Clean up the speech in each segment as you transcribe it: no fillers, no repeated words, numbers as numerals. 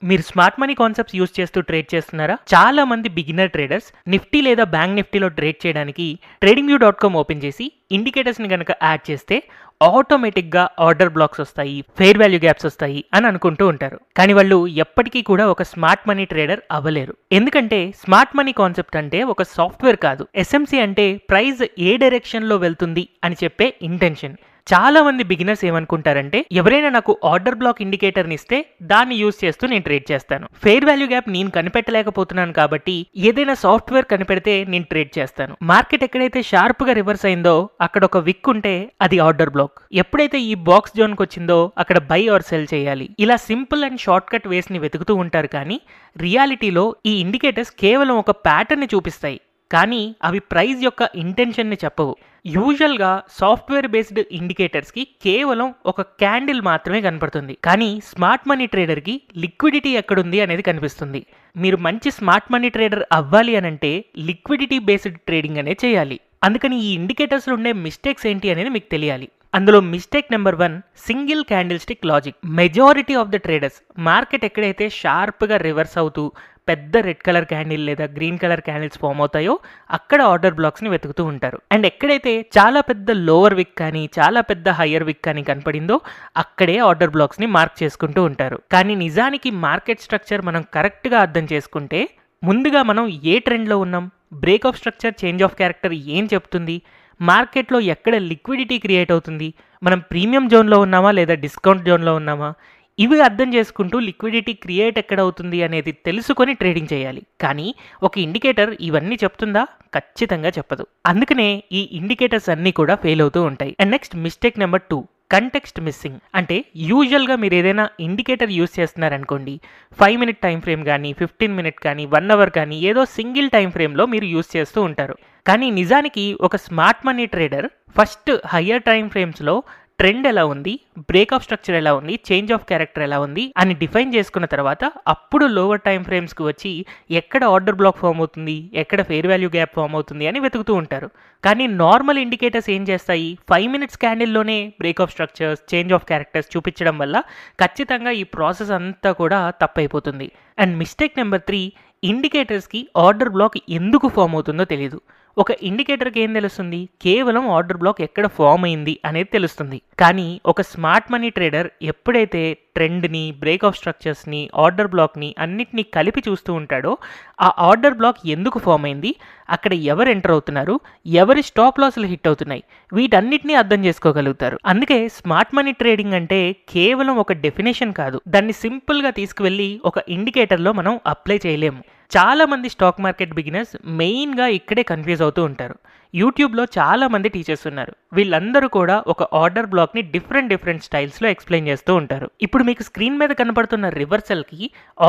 మీరు smart money concepts use చేస్తూ trade చేస్తున్నారా? చాలా మంది బిగినర్ ట్రేడర్స్ నిఫ్టీ లేదా బ్యాంక్ నిఫ్టీలో ట్రేడ్ చేయడానికి tradingview.com ఓపెన్ చేసి ఇండికేటర్స్ని కనుక యాడ్ చేస్తే ఆటోమేటిక్గా ఆర్డర్ బ్లాక్స్ వస్తాయి, ఫెయిర్ వాల్యూ గ్యాప్స్ వస్తాయి అని అనుకుంటూ ఉంటారు. కానీ వాళ్ళు ఎప్పటికీ కూడా ఒక స్మార్ట్ మనీ ట్రేడర్ అవ్వలేరు. ఎందుకంటే స్మార్ట్ మనీ కాన్సెప్ట్ అంటే ఒక సాఫ్ట్వేర్ కాదు. ఎస్ఎంసి అంటే ప్రైస్ ఏ డైరెక్షన్లో వెళ్తుంది అని చెప్పే ఇంటెన్షన్. చాలా మంది బిగినర్స్ ఏమనుకుంటారంటే, ఎవరైనా నాకు ఆర్డర్ బ్లాక్ ఇండికేటర్ని ఇస్తే దాన్ని యూజ్ చేస్తూ నేను ట్రేడ్ చేస్తాను. ఫెయిర్ వాల్యూ గ్యాప్ నేను కనిపెట్టలేకపోతున్నాను కాబట్టి ఏదైనా సాఫ్ట్వేర్ కనిపెడితే నేను ట్రేడ్ చేస్తాను. మార్కెట్ ఎక్కడైతే షార్ప్ గా రివర్స్ అయిందో అక్కడ ఒక విక్ ఉంటే అది ఆర్డర్ బ్లాక్. ఎప్పుడైతే ఈ బాక్స్ జోన్ కి వచ్చిందో అక్కడ బై ఆర్ సెల్ చేయాలి. ఇలా సింపుల్ అండ్ షార్ట్ కట్ వేస్ ని వెతుకుతూ ఉంటారు. కానీ రియాలిటీలో ఈ ఇండికేటర్స్ కేవలం ఒక ప్యాటర్న్ ని చూపిస్తాయి, కానీ అవి ప్రైస్ యొక్క ఇంటెన్షన్ని చెప్పవు. యూజువల్గా సాఫ్ట్వేర్ బేస్డ్ ఇండికేటర్స్కి కేవలం ఒక క్యాండిల్ మాత్రమే కనపడుతుంది, కానీ స్మార్ట్ మనీ ట్రేడర్కి లిక్విడిటీ ఎక్కడుంది అనేది కనిపిస్తుంది. మీరు మంచి స్మార్ట్ మనీ ట్రేడర్ అవ్వాలి అనంటే లిక్విడిటీ బేస్డ్ ట్రేడింగ్ అనేది చేయాలి. అందుకని ఈ ఇండికేటర్స్లో ఉండే మిస్టేక్స్ ఏంటి అనేది మీకు తెలియాలి. అందులో mistake number 1, single candle stick logic. Majority of the traders market ఎక్కడైతే షార్ప్గా రివర్స్ అవుతూ పెద్ద రెడ్ కలర్ క్యాండిల్ లేదా గ్రీన్ కలర్ క్యాండిల్స్ ఫామ్ అవుతాయో అక్కడ ఆర్డర్ బ్లాక్స్ని వెతుకుతూ ఉంటారు. అండ్ ఎక్కడైతే చాలా పెద్ద లోవర్ విక్ కానీ చాలా పెద్ద హయ్యర్ విక్ కానీ కనపడిందో అక్కడే ఆర్డర్ బ్లాక్స్ని మార్క్ చేసుకుంటూ ఉంటారు. కానీ నిజానికి మార్కెట్ స్ట్రక్చర్ మనం కరెక్ట్గా అర్థం చేసుకుంటే ముందుగా మనం ఏ ట్రెండ్లో ఉన్నాం, break of structure, change of character ఏం చెప్తుంది, మార్కెట్లో ఎక్కడ లిక్విడిటీ క్రియేట్ అవుతుంది, మనం ప్రీమియం జోన్లో ఉన్నామా లేదా డిస్కౌంట్ జోన్లో ఉన్నామా, ఇవి అర్థం చేసుకుంటూ లిక్విడిటీ క్రియేట్ ఎక్కడ అవుతుంది అనేది తెలుసుకొని ట్రేడింగ్ చేయాలి. కానీ ఒక ఇండికేటర్ ఇవన్నీ చెప్తుందా? ఖచ్చితంగా చెప్పదు. అందుకనే ఈ ఇండికేటర్స్ అన్నీ కూడా ఫెయిల్ అవుతూ ఉంటాయి. And next mistake number 2, context missing. అంటే యూజువల్గా మీరు ఏదైనా ఇండికేటర్ యూస్ చేస్తున్నారనుకోండి, 5 మినిట్ టైం ఫ్రేమ్ కానీ 15 మినిట్ కానీ 1 అవర్ కానీ ఏదో సింగిల్ టైం ఫ్రేమ్లో మీరు యూస్ చేస్తూ ఉంటారు. కానీ నిజానికి ఒక smart money trader first higher time ఫ్రేమ్స్లో ట్రెండ్ ఎలా ఉంది, బ్రేక్ ఆఫ్ స్ట్రక్చర్ ఎలా ఉంది, చేంజ్ ఆఫ్ క్యారెక్టర్ ఎలా ఉంది అని డిఫైన్ చేసుకున్న తర్వాత అప్పుడు లోవర్ టైం ఫ్రేమ్స్కి వచ్చి ఎక్కడ ఆర్డర్ బ్లాక్ ఫామ్ అవుతుంది, ఎక్కడ ఫెయిర్ వాల్యూ గ్యాప్ ఫామ్ అవుతుంది అని వెతుకుతూ ఉంటారు. కానీ నార్మల్ ఇండికేటర్స్ ఏం చేస్తాయి, 5 మినిట్స్ క్యాండిల్లోనే break of structures, change of characters చూపించడం వల్ల ఖచ్చితంగా ఈ ప్రాసెస్ అంతా కూడా తప్పైపోతుంది. అండ్ మిస్టేక్ నెంబర్ 3, ఇండికేటర్స్కి ఆర్డర్ బ్లాక్ ఎందుకు ఫామ్ అవుతుందో తెలియదు. ఒక ఇండికేటర్కి ఏం తెలుస్తుంది, కేవలం ఆర్డర్ బ్లాక్ ఎక్కడ ఫామ్ అయింది అనేది తెలుస్తుంది. కానీ ఒక స్మార్ట్ మనీ ట్రేడర్ ఎప్పుడైతే ట్రెండ్ని, బ్రేక్ ఆఫ్ స్ట్రక్చర్స్ని, ఆర్డర్ బ్లాక్ని అన్నిటినీ కలిపి చూస్తూ ఉంటాడో ఆ ఆర్డర్ బ్లాక్ ఎందుకు ఫామ్ అయింది, అక్కడ ఎవరు ఎంటర్ అవుతున్నారు, ఎవరి స్టాప్ లాస్లు హిట్ అవుతున్నాయి, వీటన్నిటినీ అర్థం చేసుకోగలుగుతారు. అందుకే స్మార్ట్ మనీ ట్రేడింగ్ అంటే కేవలం ఒక డెఫినేషన్ కాదు, దాన్ని సింపుల్గా తీసుకువెళ్ళి ఒక ఇండికేటర్లో మనం అప్లై చేయలేము. చాలా మంది స్టాక్ మార్కెట్ బిగినర్స్ మెయిన్గా ఇక్కడే కన్ఫ్యూజ్ అవుతూ ఉంటారు. యూట్యూబ్లో చాలా మంది టీచర్స్ ఉన్నారు. వీళ్ళందరూ కూడా ఒక ఆర్డర్ బ్లాక్ని డిఫరెంట్ స్టైల్స్లో ఎక్స్ప్లెయిన్ చేస్తూ ఉంటారు. ఇప్పుడు మీకు స్క్రీన్ మీద కనపడుతున్న రివర్సల్కి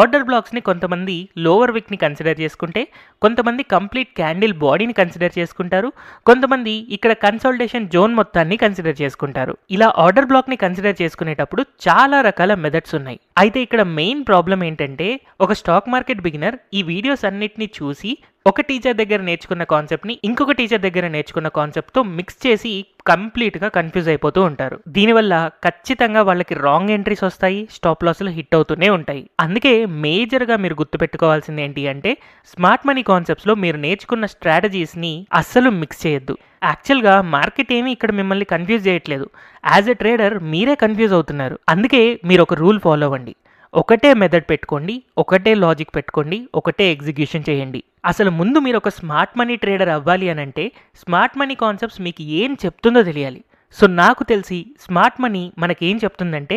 ఆర్డర్ బ్లాక్స్ని కొంతమంది లోవర్ విక్ని కన్సిడర్ చేసుకుంటే, కొంతమంది కంప్లీట్ క్యాండిల్ బాడీని కన్సిడర్ చేసుకుంటారు, కొంతమంది ఇక్కడ కన్సల్టేషన్ జోన్ మొత్తాన్ని కన్సిడర్ చేసుకుంటారు. ఇలా ఆర్డర్ బ్లాక్ని కన్సిడర్ చేసుకునేటప్పుడు చాలా రకాల మెథడ్స్ ఉన్నాయి. అయితే ఇక్కడ మెయిన్ ప్రాబ్లం ఏంటంటే, ఒక స్టాక్ మార్కెట్ బిగినర్ ఈ వీడియోస్ అన్నిటిని చూసి ఒక టీచర్ దగ్గర నేర్చుకున్న కాన్సెప్ట్ని ఇంకొక టీచర్ దగ్గర నేర్చుకున్న కాన్సెప్ట్తో మిక్స్ చేసి కంప్లీట్గా కన్ఫ్యూజ్ అయిపోతూ ఉంటారు. దీనివల్ల ఖచ్చితంగా వాళ్ళకి రాంగ్ ఎంట్రీస్ వస్తాయి, స్టాప్ లాస్లు హిట్ అవుతూనే ఉంటాయి. అందుకే మేజర్గా మీరు గుర్తుపెట్టుకోవాల్సింది ఏంటి అంటే, స్మార్ట్ మనీ కాన్సెప్ట్స్లో మీరు నేర్చుకున్న స్ట్రాటజీస్ని అస్సలు మిక్స్ చేయొద్దు. యాక్చువల్గా మార్కెట్ ఏమీ ఇక్కడ మిమ్మల్ని కన్ఫ్యూజ్ చేయట్లేదు, యాజ్ ఎ ట్రేడర్ మీరే కన్ఫ్యూజ్ అవుతున్నారు. అందుకే మీరు ఒక రూల్ ఫాలో అవ్వండి, ఒకటే మెథడ్ పెట్టుకోండి, ఒకటే లాజిక్ పెట్టుకోండి, ఒకటే ఎగ్జిక్యూషన్ చేయండి. అసలు ముందు మీరు ఒక స్మార్ట్ మనీ ట్రేడర్ అవ్వాలి అని అంటే స్మార్ట్ మనీ కాన్సెప్ట్స్ మీకు ఏం చెప్తుందో తెలియాలి. సో నాకు తెలిసి స్మార్ట్ మనీ మనకేం చెప్తుందంటే,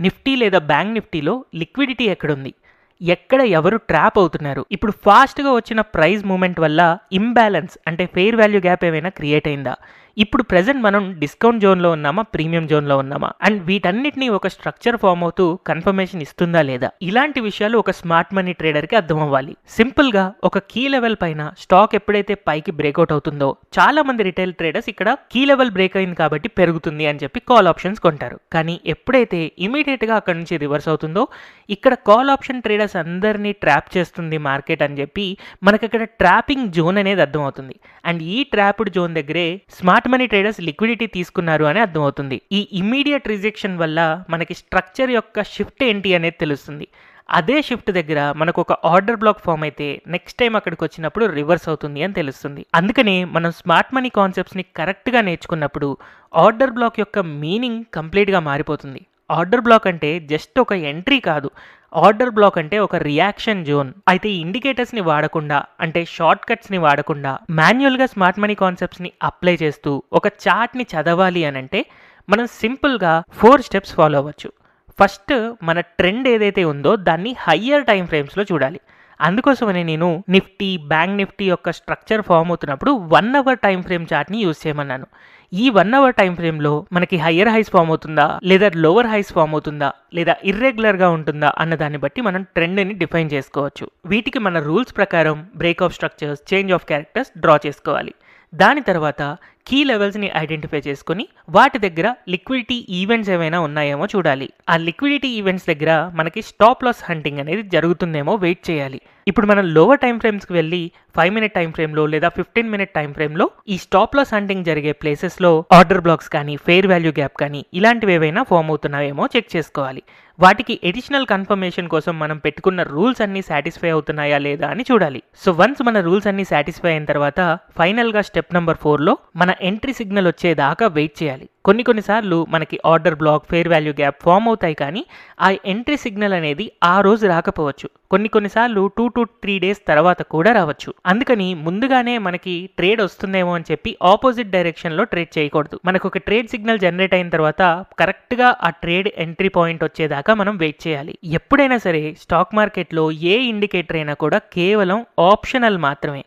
నిఫ్టీ లేదా బ్యాంక్ నిఫ్టీలో లిక్విడిటీ ఎక్కడుంది, ఎక్కడ ఎవరు ట్రాప్ అవుతున్నారు, ఇప్పుడు ఫాస్ట్గా వచ్చిన ప్రైస్ మూమెంట్ వల్ల ఇంబ్యాలెన్స్ అంటే ఫెయిర్ వాల్యూ గ్యాప్ ఏమైనా క్రియేట్ అయిందా, ఇప్పుడు ప్రెజెంట్ మనం డిస్కౌంట్ జోన్లో ఉన్నామా, ప్రీమియం జోన్లో ఉన్నామా, అండ్ వీటన్నిటిని ఒక స్ట్రక్చర్ ఫామ్ అవుతూ కన్ఫర్మేషన్ ఇస్తుందా లేదా, ఇలాంటి విషయాలు ఒక స్మార్ట్ మనీ ట్రేడర్కి అర్థం అవ్వాలి. సింపుల్గా ఒక కీ లెవెల్ పైన స్టాక్ ఎప్పుడైతే పైకి బ్రేక్అవుట్ అవుతుందో, చాలా మంది రిటైల్ ట్రేడర్స్ ఇక్కడ కీ లెవెల్ బ్రేక్ అయింది కాబట్టి పెరుగుతుంది అని చెప్పి కాల్ ఆప్షన్స్ కొంటారు. కానీ ఎప్పుడైతే ఇమీడియట్గా అక్కడ నుంచి రివర్స్ అవుతుందో, ఇక్కడ కాల్ ఆప్షన్ ట్రేడర్స్ అందరినీ ట్రాప్ చేస్తుంది మార్కెట్ అని చెప్పి మనకి అక్కడ ట్రాపింగ్ జోన్ అనేది అర్థం అవుతుంది. అండ్ ఈ ట్రాప్డ్ జోన్ దగ్గరే స్మార్ట్ మనీ ట్రేడర్స్ లిక్విడిటీ తీసుకున్నారు అని అర్థమవుతుంది. ఈ ఇమ్మీడియట్ రిజెక్షన్ వల్ల మనకి స్ట్రక్చర్ యొక్క షిఫ్ట్ ఏంటి అనేది తెలుస్తుంది. అదే షిఫ్ట్ దగ్గర మనకు ఒక ఆర్డర్ బ్లాక్ ఫామ్ అయితే నెక్స్ట్ టైం అక్కడికి వచ్చినప్పుడు రివర్స్ అవుతుంది అని తెలుస్తుంది. అందుకని మనం స్మార్ట్ మనీ కాన్సెప్ట్స్ని కరెక్ట్గా నేర్చుకున్నప్పుడు ఆర్డర్ బ్లాక్ యొక్క మీనింగ్ కంప్లీట్గా మారిపోతుంది. ఆర్డర్ బ్లాక్ అంటే జస్ట్ ఒక ఎంట్రీ కాదు, ఆర్డర్ బ్లాక్ అంటే ఒక రియాక్షన్ జోన్. అయితే ఈ ఇండికేటర్స్ని వాడకుండా, అంటే షార్ట్ కట్స్ని వాడకుండా మాన్యువల్గా స్మార్ట్ మనీ కాన్సెప్ట్స్ని అప్లై చేస్తూ ఒక చార్ట్ని చదవాలి అని అంటే మనం సింపుల్గా 4 స్టెప్స్ ఫాలో అవ్వచ్చు. ఫస్ట్ మన ట్రెండ్ ఏదైతే ఉందో దాన్ని హయ్యర్ టైం ఫ్రేమ్స్లో చూడాలి. అందుకోసమని నేను నిఫ్టీ, బ్యాంక్ నిఫ్టీ యొక్క స్ట్రక్చర్ ఫామ్ అవుతున్నప్పుడు 1 అవర్ టైం ఫ్రేమ్ చార్ట్ని యూజ్ చేయమన్నాను. ఈ 1 అవర్ టైం ఫ్రేమ్లో మనకి హయ్యర్ హైస్ ఫామ్ అవుతుందా, లేదా లోవర్ హైస్ ఫామ్ అవుతుందా, లేదా ఇర్రెగ్యులర్గా ఉంటుందా అన్న దాన్ని బట్టి మనం ట్రెండ్ని డిఫైన్ చేసుకోవచ్చు. వీటికి మన రూల్స్ ప్రకారం break of structures, change of characters draw చేసుకోవాలి. దాని తర్వాత కీ లెవెల్స్ని ఐడెంటిఫై చేసుకొని వాటి దగ్గర లిక్విడిటీ ఈవెంట్స్ ఏమైనా ఉన్నాయేమో చూడాలి. ఆ లిక్విడిటీ ఈవెంట్స్ దగ్గర మనకి స్టాప్ లాస్ హంటింగ్ అనేది జరుగుతుందేమో వెయిట్ చేయాలి. ఇప్పుడు మనం లోవర్ టైం ఫ్రేమ్స్కి వెళ్ళి 5 మినిట్ టైం ఫ్రేమ్లో లేదా 15 మినిట్ టైం ఫ్రేమ్లో ఈ స్టాప్ లాస్ హంటింగ్ జరిగే ప్లేసెస్లో ఆర్డర్ బ్లాక్స్ కానీ, ఫెయిర్ వాల్యూ గ్యాప్ కానీ ఇలాంటివి ఏవైనా ఫామ్ అవుతున్నాయేమో చెక్ చేసుకోవాలి. వాటికి ఎడిషనల్ కన్ఫర్మేషన్ కోసం మనం పెట్టుకున్న రూల్స్ అన్ని సాటిస్ఫై అవుతున్నాయా లేదా అని చూడాలి. సో వన్స్ మన రూల్స్ అన్ని సాటిస్ఫై అయిన తర్వాత ఫైనల్గా స్టెప్ నెంబర్ 4లో మన ఎంట్రీ సిగ్నల్ వచ్చేదాకా వెయిట్ చేయాలి. కొన్నిసార్లు మనకి order block, fair value gap form అవుతాయి, కానీ ఆ ఎంట్రీ సిగ్నల్ అనేది ఆ రోజు రాకపోవచ్చు. కొన్నిసార్లు 2 to 3 డేస్ తర్వాత కూడా రావచ్చు. అందుకని ముందుగానే మనకి ట్రేడ్ వస్తుందేమో అని చెప్పి ఆపోజిట్ డైరెక్షన్లో ట్రేడ్ చేయకూడదు. మనకు ఒక ట్రేడ్ సిగ్నల్ జనరేట్ అయిన తర్వాత కరెక్ట్గా ఆ ట్రేడ్ ఎంట్రీ పాయింట్ వచ్చేదాకా మనం వెయిట్ చేయాలి. ఎప్పుడైనా సరే స్టాక్ మార్కెట్లో ఏ ఇండికేటర్ అయినా కూడా కేవలం ఆప్షనల్ మాత్రమే.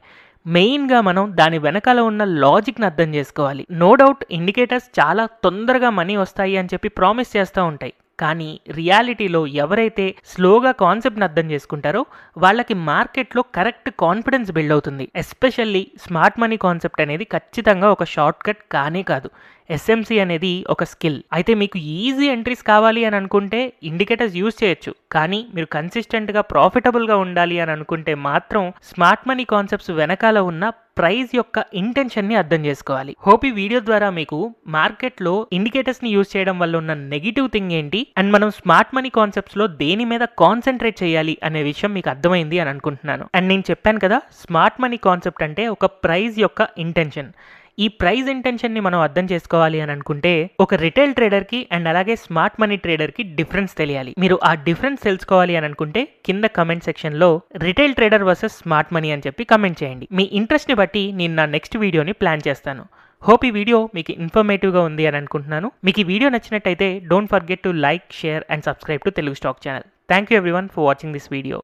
మెయిన్గా మనం దాని వెనకాల ఉన్న లాజిక్ని అర్థం చేసుకోవాలి. నో డౌట్ ఇండికేటర్స్ చాలా తొందరగా మనీ వస్తాయి అని చెప్పి ప్రామిస్ చేస్తూ ఉంటాయి, కానీ రియాలిటీలో ఎవరైతే స్లోగా కాన్సెప్ట్ని అర్థం చేసుకుంటారో వాళ్ళకి మార్కెట్లో కరెక్ట్ కాన్ఫిడెన్స్ బిల్డ్ అవుతుంది. ఎస్పెషల్లీ స్మార్ట్ మనీ కాన్సెప్ట్ అనేది ఖచ్చితంగా ఒక షార్ట్ కట్ కానే కాదు. ఎస్ఎంసి అనేది ఒక స్కిల్. అయితే మీకు ఈజీ ఎంట్రీస్ కావాలి అని అనుకుంటే ఇండికేటర్స్ యూజ్ చేయొచ్చు, కానీ మీరు కన్సిస్టెంట్గా ప్రాఫిటబుల్గా ఉండాలి అని అనుకుంటే మాత్రం స్మార్ట్ మనీ కాన్సెప్ట్స్ వెనకాల ఉన్న ప్రైస్ యొక్క ఇంటెన్షన్ని అర్థం చేసుకోవాలి. హోప్ ఈ వీడియో ద్వారా మీకు మార్కెట్లో ఇండికేటర్స్ని యూజ్ చేయడం వల్ల ఉన్న నెగిటివ్ థింగ్ ఏంటి అండ్ మనం స్మార్ట్ మనీ కాన్సెప్ట్స్లో దేని మీద కాన్సన్ట్రేట్ చేయాలి అనే విషయం మీకు అర్థమైంది అని అనుకుంటున్నాను. అండ్ నేను చెప్పాను కదా, స్మార్ట్ మనీ కాన్సెప్ట్ అంటే ఒక ప్రైస్ యొక్క ఇంటెన్షన్. ఈ ప్రైస్ ఇంటెన్షన్ని మనం అర్థం చేసుకోవాలి అని అనుకుంటే ఒక రిటైల్ ట్రేడర్కి అండ్ అలాగే స్మార్ట్ మనీ ట్రేడర్కి డిఫరెన్స్ తెలియాలి. మీరు ఆ డిఫరెన్స్ తెలుసుకోవాలి అని అనుకుంటే కింద కమెంట్ సెక్షన్లో retail trader versus smart money అని చెప్పి కమెంట్ చేయండి. మీ ఇంట్రెస్ట్ని బట్టి నేను నా నెక్స్ట్ వీడియోని ప్లాన్ చేస్తాను. హోప్ ఈ వీడియో మీకు ఇన్ఫర్మేటివ్గా ఉంది అని అనుకుంటున్నాను. మీకు ఈ వీడియో నచ్చినట్టయితే don't forget to like, share and subscribe to Telugu stock channel. Thank you everyone for watching this video.